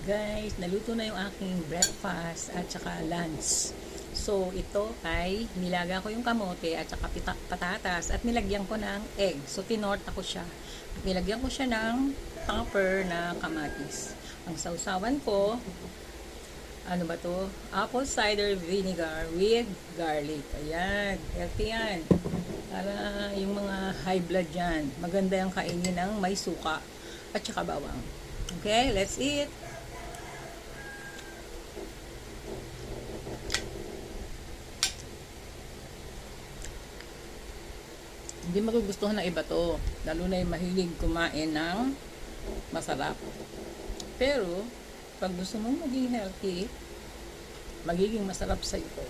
Guys, naluto na yung aking breakfast at saka lunch. So, ito ay nilaga ko yung kamote at saka patatas at nilagyan ko ng egg. So, tinorta ko siya. At nilagyan ko siya ng topper na kamatis. Ang sausawan ko, ano ba to? Apple cider vinegar with garlic. Ayan, healthy yan. Para yung mga high blood dyan, maganda yung kainin ng may suka at saka bawang. Okay, let's eat! Hindi magugustuhan ng iba to, lalo na yung mahilig kumain ng masarap. Pero, pag gusto mong maging healthy, magiging masarap sa ito.